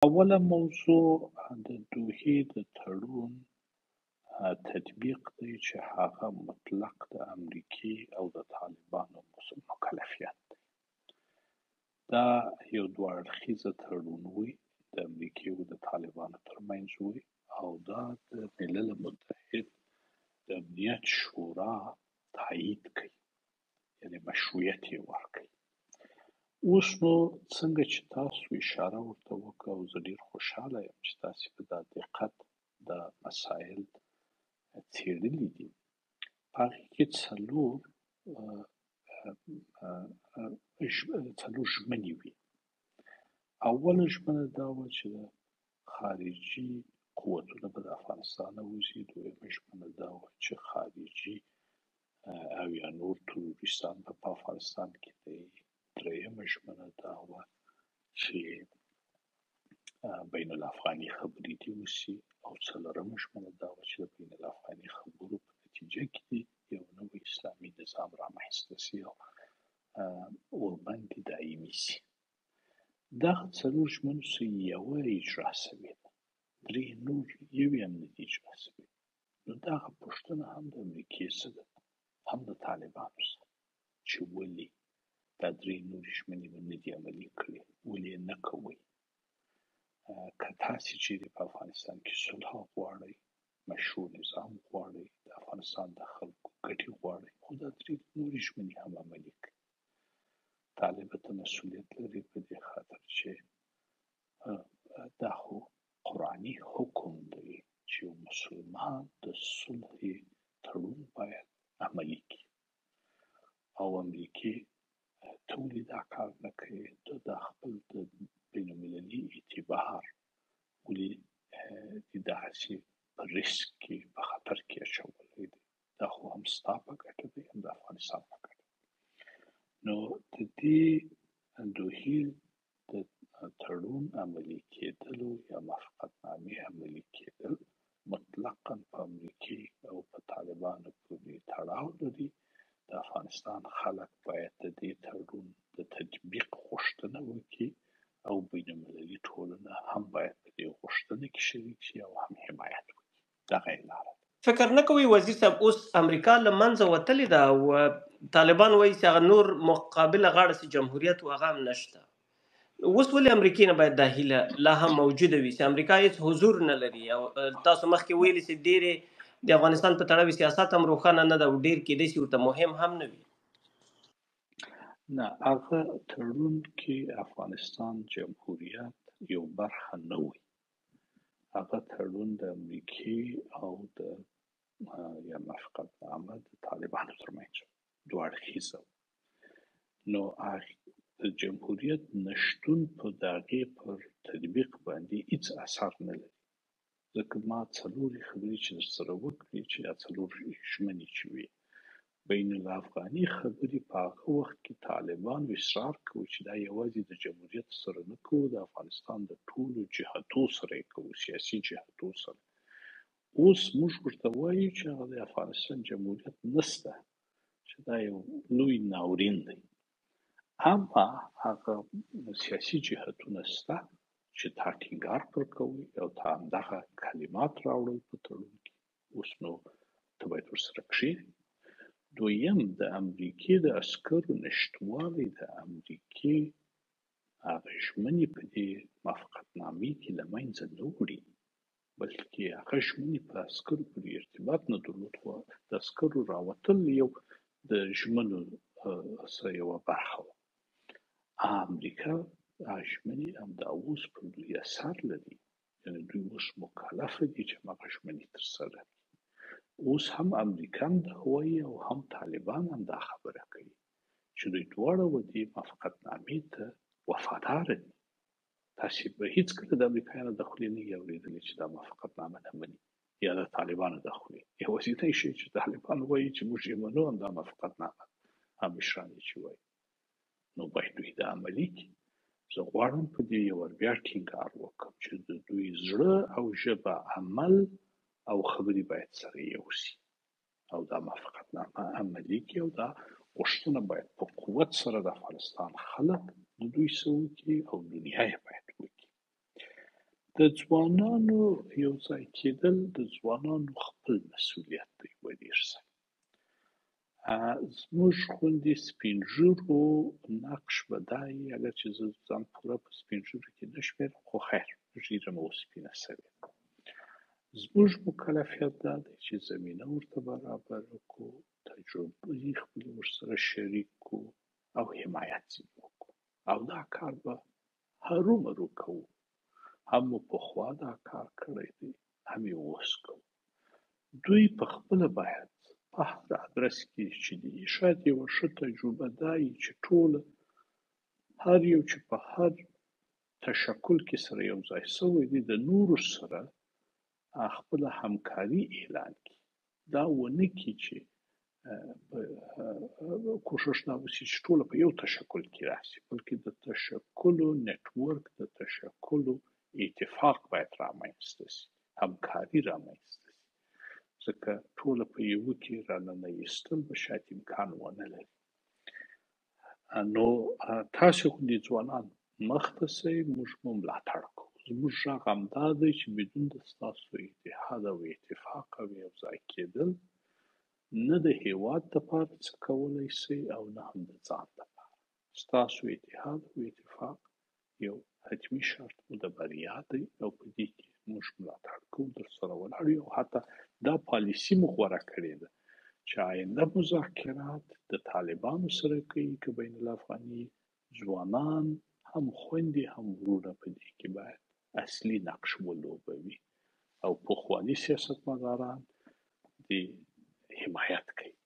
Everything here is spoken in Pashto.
اوله موضوع د دوحې د تړون تطبیق دی چې هغه مطلق د امریکې او د طالبانو مکلفیت دی. دا یو دوه اړخیزه تړون وي د امریکې او د طالبانو ترمنځ وي او دا د ملل متحد د امنیت شورا تایید کوي، یعنې مشروعیت یې ورکوي. اوس نو څنګه چې تاسو اشاره ورته وکړه او زه ډېر خوشحاله یم چې تاسې په دا دقت دا مسایل څېړلي دي. په هغې کې څلور ژمنې وي. اوله ژمنه دا وه چې د خارجي قوتونه به د افغانستان نه وځي. دویمه ژمنه دا وه چې خارجي او یا نور تروریستان به په افغانستان کې دی. درېیمه ژمنه دا وه چې بین الافغاني خبرې دې وشي او څلورمه ژمنه دا وه چې د بین الافغاني خبرو په نتیجه کې یو نوی اسلامي نظام رامنځته شي او ورباندې دایمي شي. دغه څلور ژمنو څخه یوه اجرا شوې ده، درې نور یوې هم نه دي اجرا شوې. نو دغه پوښتنه هم د امریکې څخه ده، هم د طالبانو څخه، چې ولې دا درې نورې ژمنې مو نه دي عملي کړې، ولې یې نه کوئ؟ که تاسې چیرې په افغانستان کې صلح غواړئ، مشروع نظام غواړئ، د افغانستان د خلکو ګټې غواړئ، خو دا درې نورې ژمنې هم عملي کړئ. طالب ته مسؤلیت لري په دې خاطر چې دا خو قرآني حکم دی چې یو مسلمان د صلح تړون باید عملي کړي او امریکې ته ولې دا کار نه کوي؟ ته دا خپل د بین المللي اعتبار ولې دغسې په ریسک کې په خطر کې اچولی دی؟ دا خو هم ستا په ګټه دی، هم د افغانستان په ګټه. نو د دې دوحې د تړون عملي کېدلو یا موافقتنامې عملي کېدل مطلقاً په امریکې او په طالبانو پورې تړاو لري. د افغانستان خلک باید د دې تړون د تطبیق غوښتنه وکړي او بین المللي ټولنه هم باید په دې غوښتنه کې شریک شي او هم حمایت وکړي. دغه یې لاره ده. فکر نه کوئ وزیر صاحب اوس امریکا له منځه وتلې ده او طالبان وایي چې هغه نور مقابله غاړه چې جمهوریت و هغه هم نشته، اوس ولې امریکې نه باید دا هیله لا هم موجوده وي چې امریکا هېڅ حضور نه لري؟ او تاسو مخکې ویلي چې ډېرې د افغانستان په تړاو سیاست هم روښانه نه ده او ډېر کېدای شي ورته مهم هم نه وي. نه، هغه تړون کې افغانستان جمهوریت یو برخه نه وي. هغه تړون د امریکې او د یا موافقتنامه د طالبانو ترمنځ دوه اړخیزه. نو د جمهوریت نشتون په د هغې پر تطبیق باندې هېڅ اثر نه لري، ځکه ما څلورې خبرې چې درسره وکړې چې دا څلور ژمنې چې وي بین الافغاني خبرې په هغه وخت کې طالبانو اصرار کوي چې دا یوازې د جمهوریت سره نه کوو، د افغانستان د ټولو جهتو سره یې کوو، سیاسي جهتو سره. اوس موږ ورته وایو چې هغه د افغانستان جمهوریت نشته، چې دا یو لوی ناورین دی. اما هغه سیاسي جهتونه شته چې تا ټینګار پر کوي او تا همدغه کلمات راوړل په تړون کې. اوس نو ته باید ورسره کښېنې. دویم، د امریکې د عسکرو نشتوالی د امریکې هغه ژمنې په دې موافقتنامې کې له منځه نه وړي، بلکې هغه ژمنې په عسکرو پورې ارتباط نه درلود، خو د عسکرو راوتل یو د ژمنو سره یوه برخه وه. امریکا هغه ژمنې همدا اوس پر دوی اثر لري، یعنې دوی اوس مکلفه دي چې هماغه ژمنې ترسره کړي. اوس هم امریکا دا وایي او هم طالبان هم دا خبره کوي چې دوی دواړه و دې موافقتنامې ته وفاداره دي. تاسې به هېڅکله د امریکایانو د خولې نه یې اورېدلي چې دا موافقتنامه نه مني یا د طالبانو د خولې. یوازینی شی چې طالبان وایي چې موږ یې منو همدا موافقتنامه، هم مشران یې چې وایي. نو باید دوی دا عملي کړي. زه غواړم په دې یو ور بیا ټینګار وکړم چې د دوی زړه او ژبه عمل او خبرې باید سره یو شي او دا موافقتنامه عملي کړي او دا غوښتنه باید په قوت سره د افغانستان خلک د دوی څه وکړي او دنیا یې باید وکړي. د ځوانانو یو ځای کېدل د ځوانانو خپل مسؤلیت دی ودیرسه. زموږ غوندې سپین ږیرو نقش به دا وي، اگر چې زه ځان پوره په سپین ږیرو کې نه شمېرم، خو خیر ږیره مې وسپینه سوې ده. زموږ مکلفیت دا دی چې زمینه ورته برابره کړو، تجربې خپلې ورسره شریک کړو او حمایت ځینې وکړو، او دا کار به هرومرو کوو. هم مو پخوا دا کار کړی دی، هم یې اوس کوو. دوی په خپله باید په هر ادرس کې چې دي، شاید یوه ښه تجربه دا وي چې ټوله هر یو چې په هر تشکل کې سره یو ځای شوی دی د نورو سره خپله همکاري اعلان کړي. دا ونه کړي چې کوښښ دا وشي چې ټوله په یو تشکل کې راشي، بلکې د تشکلو نیټورک، د تشکلو اتفاق باید رامنځته شي، همکاري رامنځته شي، ځکه ټوله په یوه کې راننه ایستل به شاید امکان ونه لري. نو تاسې غوندې ځوانان مخته شئ، موږ مو ملاتړ کوو. زموږ غږ همدا دی چې بدون د ستاسو اتحاد او اتفاق او یو ځای کېدل نه د هېواد دپاره څه کولی شئ او نه هم د ځان دپاره. ستاسو اتحاد او اتفاق یو حتمي شرط مو د بریا دی او په دې کې موږ ملاتړ کوو، درسره ولاړ یو. حتی دا پالیسي مو غوره کړې ده چې آینده مذاکرات د طالبانو سره کوي که بین الافغاني، ځوانان هم خویندې هم وروڼه په دې کې باید اصلي نقش ولوبوي او پخواني سیاستمداران دې حمایت کوي.